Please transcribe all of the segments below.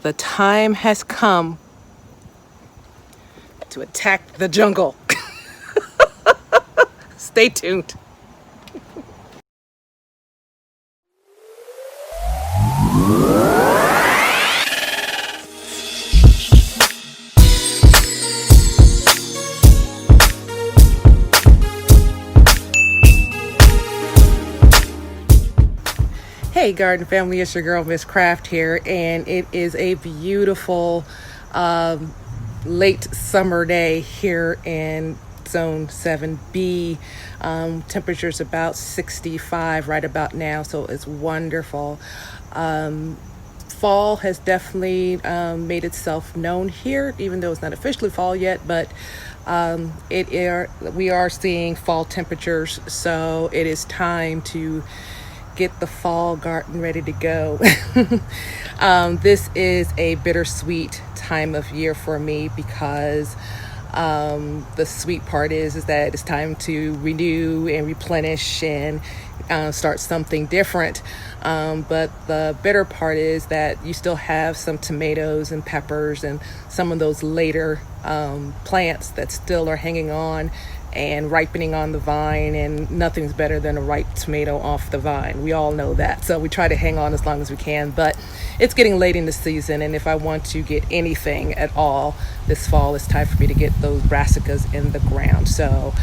The time has come to attack the jungle. Stay tuned. Hey garden family, it's your girl Mskraft here, and it is a beautiful late summer day here in zone 7B. Temperature's about 65 right about now, so it's wonderful. Fall has definitely made itself known here, even though it's not officially fall yet, but we are seeing fall temperatures, so it is time to get the fall garden ready to go. This is a bittersweet time of year for me because the sweet part is that it's time to renew and replenish and start something different. But the bitter part is that you still have some tomatoes and peppers and some of those later plants that still are hanging on and ripening on the vine, and nothing's better than a ripe tomato off the vine. We all know that, so we try to hang on as long as we can, but it's getting late in the season, and if I want to get anything at all this fall, it's time for me to get those brassicas in the ground. So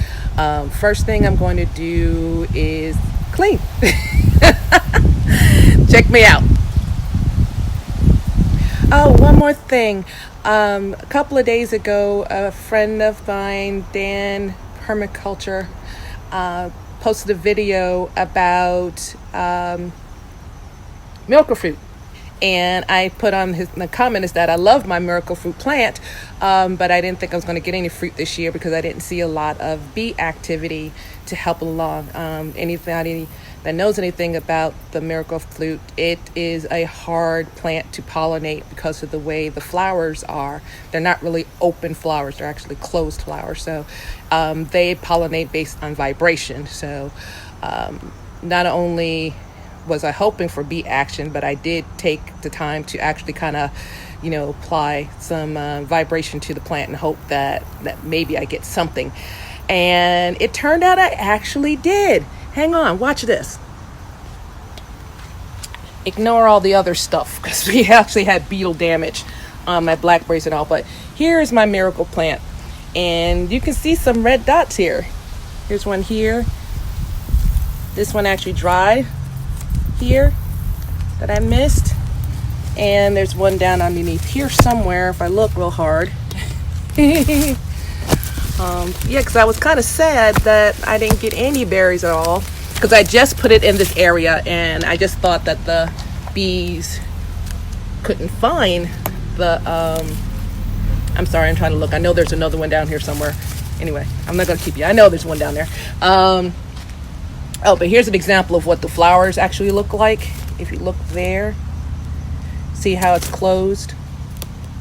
first thing I'm going to do is clean. Check me out. Oh, one more thing. A couple of days ago, a friend of mine, Dan Permaculture, posted a video about miracle fruit, and I put on the comment is that I love my miracle fruit plant, but I didn't think I was going to get any fruit this year because I didn't see a lot of bee activity to help along. Anybody that knows anything about the miracle fruit, it is a hard plant to pollinate because of the way the flowers are. They're not really open flowers, they're actually closed flowers. So they pollinate based on vibration. So not only was I hoping for bee action, but I did take the time to actually kind of, apply some vibration to the plant and hope that maybe I get something. And it turned out I actually did. Hang on, watch this. Ignore all the other stuff because we actually had beetle damage on my blackberries and all. But here's my miracle plant. And you can see some red dots here. Here's one here. This one actually dried here that I missed. And there's one down underneath here somewhere if I look real hard. Because I was kind of sad that I didn't get any berries at all, because I just put it in this area and I just thought that the bees couldn't find the I'm sorry, I'm trying to look. I know there's another one down here somewhere. Anyway, I'm not going to keep you. I know there's one down there. But here's an example of what the flowers actually look like. If you look there, see how it's closed?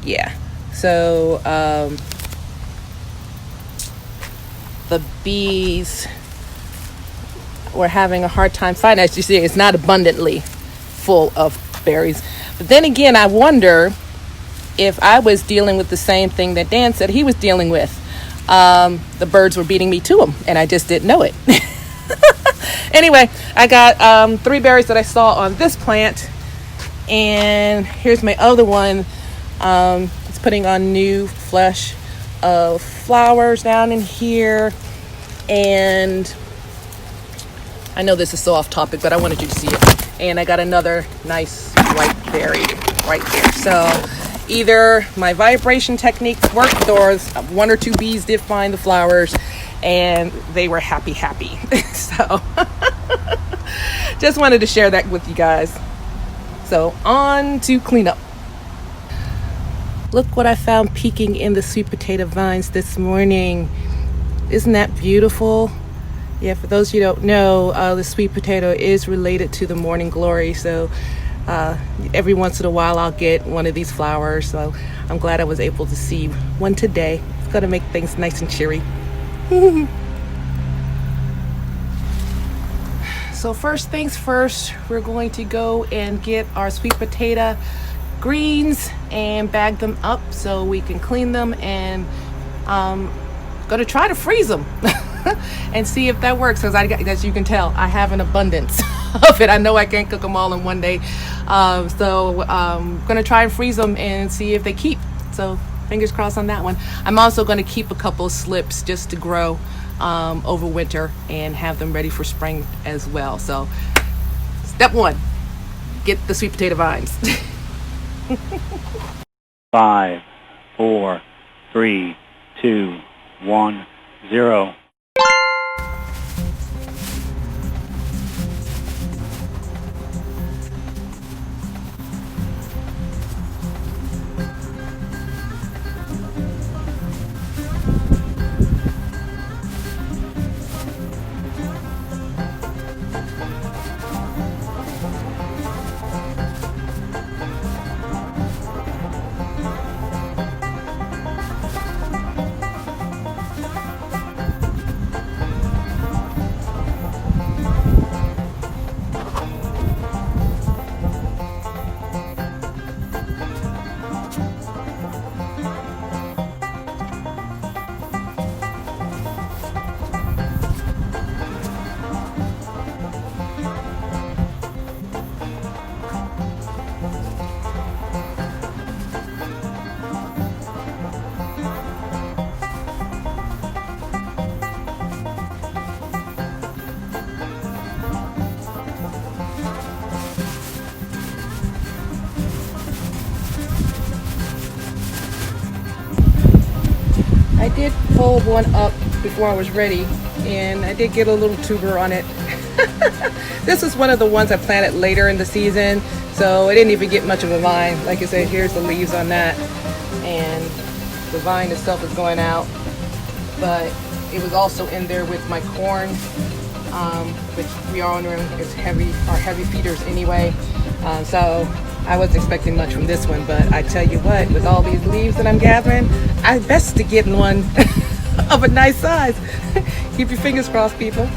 Yeah. So the bees were having a hard time finding. As you see, it's not abundantly full of berries. But then again, I wonder if I was dealing with the same thing that Dan said he was dealing with. The birds were beating me to them, and I just didn't know it. Anyway, I got 3 berries that I saw on this plant, and here's my other one. It's putting on new flesh of flowers down in here, and I know this is so off topic, but I wanted you to see it. And I got another nice white berry right there. So either my vibration technique worked, or 1 or 2 bees did find the flowers and they were happy. So just wanted to share that with you guys. So on to cleanup. Look what I found peeking in the sweet potato vines this morning. Isn't that beautiful? Yeah, for those of you who don't know, the sweet potato is related to the morning glory. So every once in a while I'll get one of these flowers. So I'm glad I was able to see one today. It's going to make things nice and cheery. So first things first, we're going to go and get our sweet potato greens and bag them up so we can clean them, and going to try to freeze them and see if that works, because as you can tell, I have an abundance of it. I know I can't cook them all in one day, so I'm going to try and freeze them and see if they keep. So fingers crossed on that one. I'm also going to keep a couple of slips just to grow over winter and have them ready for spring as well. So step one, get the sweet potato vines. 5, 4, 3, 2, 1, 0. I did pull one up before I was ready, and I did get a little tuber on it. This is one of the ones I planted later in the season, so it didn't even get much of a vine. Like I said, here's the leaves on that, and the vine itself is going out, but it was also in there with my corn, which we all know is heavy feeders anyway, so I wasn't expecting much from this one. But I tell you what, with all these leaves that I'm gathering, I best to get one of a nice size. Keep your fingers crossed, people.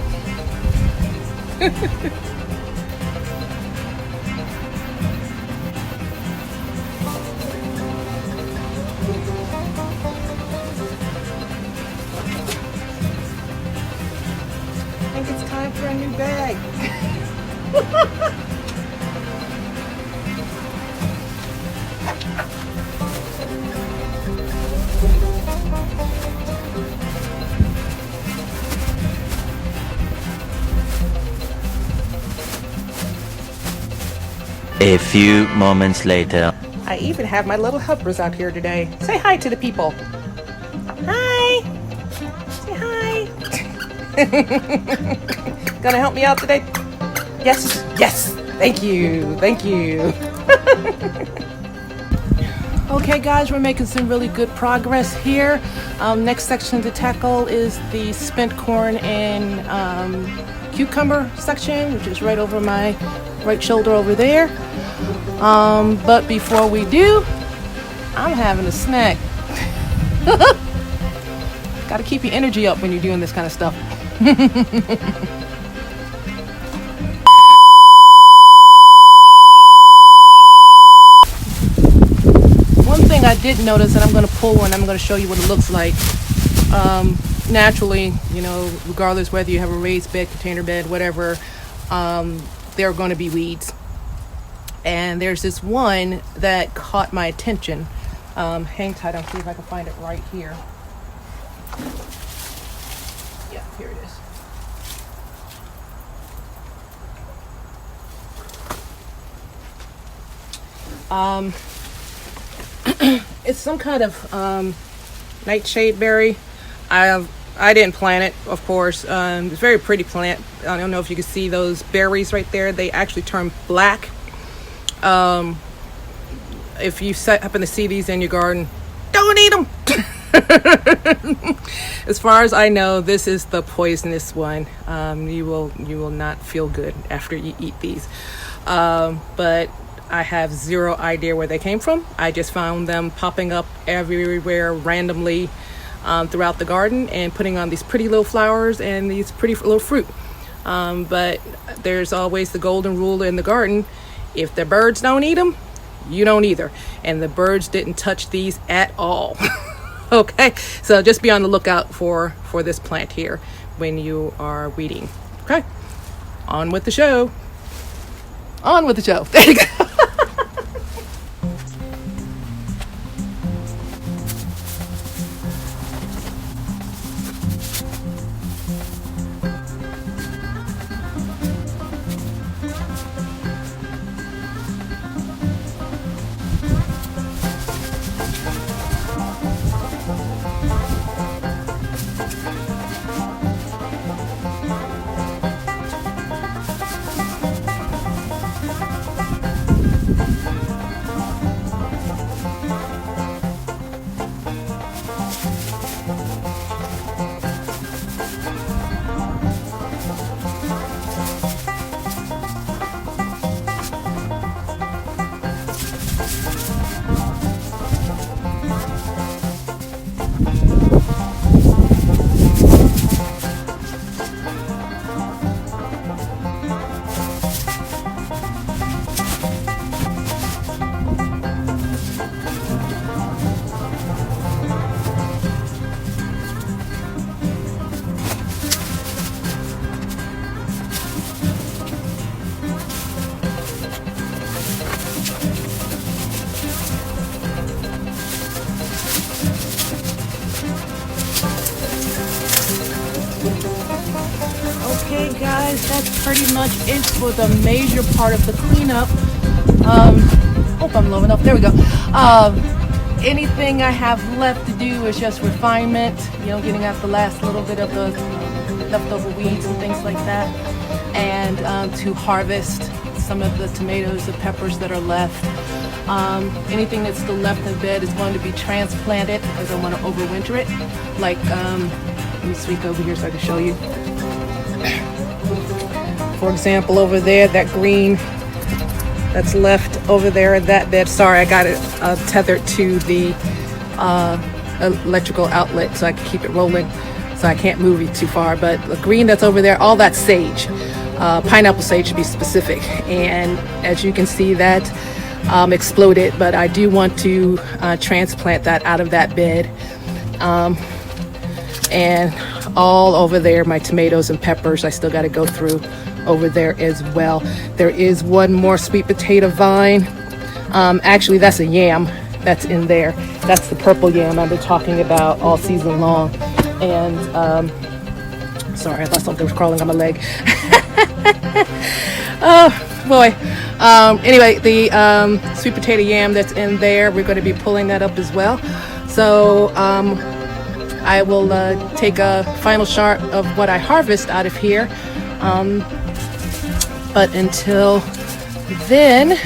I think it's time for a new bag. A few moments later. I even have my little helpers out here today. Say hi to the people. Hi. Say hi. Gonna help me out today? Yes. Yes. Thank you. Thank you. Okay, guys, we're making some really good progress here. Next section to tackle is the spent corn and cucumber section, which is right over my right shoulder over there. But before we do, I'm having a snack. Gotta keep your energy up when you're doing this kind of stuff. One thing I did notice, and I'm going to pull one, I'm going to show you what it looks like. Naturally, you know, regardless whether you have a raised bed, container bed, whatever, there are going to be weeds. And there's this one that caught my attention. Hang tight, I'll see if I can find it right here. Yeah, here it is. It's some kind of nightshade berry. I didn't plant it, of course. It's a very pretty plant. I don't know if you can see those berries right there. They actually turn black. If you happen to see these in your garden, don't eat them. As far as I know, this is the poisonous one. You will not feel good after you eat these. But I have zero idea where they came from. I just found them popping up everywhere randomly throughout the garden and putting on these pretty little flowers and these pretty little fruit. But there's always the golden rule in the garden: if the birds don't eat them, You don't either. And the birds didn't touch these at all. Okay, so just be on the lookout for this plant here when you are weeding. Okay, on with the show. On with the show. There you go. Okay guys, that's pretty much it for the major part of the cleanup. Hope I'm low enough. There we go. Anything I have left to do is just refinement, getting out the last little bit of the leftover weeds and things like that, and to harvest some of the tomatoes and peppers that are left. Anything that's still left in bed is going to be transplanted because I want to overwinter it. Like, let me sweep over here so I can show you. For example, over there, that green that's left over there in that bed. Sorry, I got it tethered to the electrical outlet so I can keep it rolling, so I can't move it too far. But the green that's over there, all that's sage, pineapple sage to be specific. And as you can see, that exploded, but I do want to transplant that out of that bed. And all over there, my tomatoes and peppers, I still got to go through over there as well. There is one more sweet potato vine. Actually, that's a yam that's in there. That's the purple yam I've been talking about all season long. And sorry, I thought something was crawling on my leg. Oh boy. Anyway, the sweet potato yam that's in there, we're going to be pulling that up as well. So I will take a final shot of what I harvest out of here. But until then,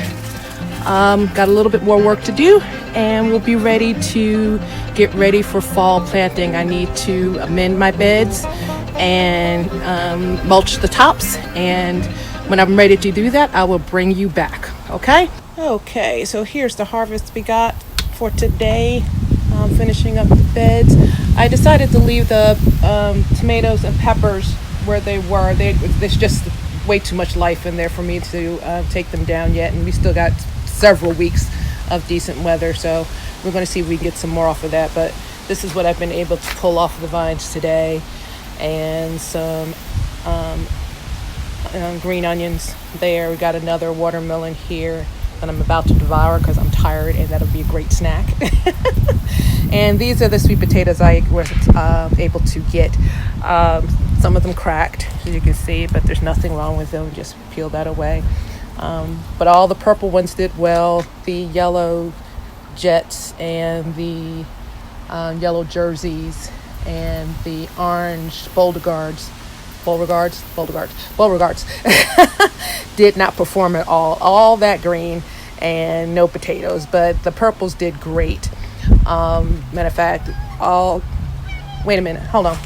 got a little bit more work to do, and we'll be ready to get ready for fall planting. I need to amend my beds and mulch the tops, and when I'm ready to do that, I will bring you back. Okay, so here's the harvest we got for today. Finishing up the beds. I decided to leave the tomatoes and peppers where they were. There's just way too much life in there for me to take them down yet, and we still got several weeks of decent weather, so we're going to see if we can get some more off of that. But this is what I've been able to pull off the vines today, and some green onions there. We got another watermelon here that I'm about to devour because I'm tired, and that'll be a great snack. And these are the sweet potatoes I was able to get. Some of them cracked, as you can see, but there's nothing wrong with them. Just peel that away. But all the purple ones did well. The yellow jets and the yellow jerseys and the orange Beauregards did not perform at all. All that green and no potatoes, but the purples did great. Matter of fact, wait a minute, hold on.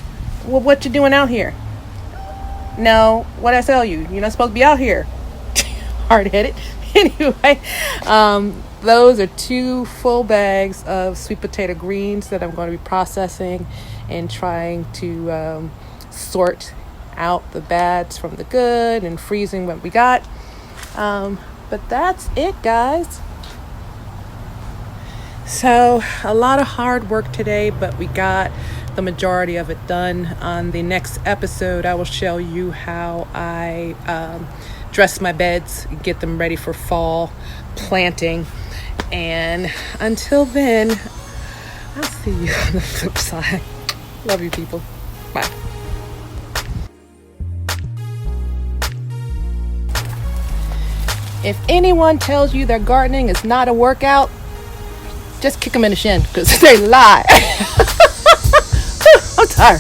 Well, what you doing out here? No, what I tell you, you're not supposed to be out here. Hard-headed. Anyway, those are 2 full bags of sweet potato greens that I'm going to be processing and trying to sort out the bads from the good and freezing what we got. But that's it, guys. So a lot of hard work today, but we got the majority of it done. On the next episode, I will show you how I dress my beds, get them ready for fall planting. And until then, I'll see you on the flip side. Love you, people. Bye. If anyone tells you that gardening is not a workout, just kick them in the shin, because they lie. I'm tired.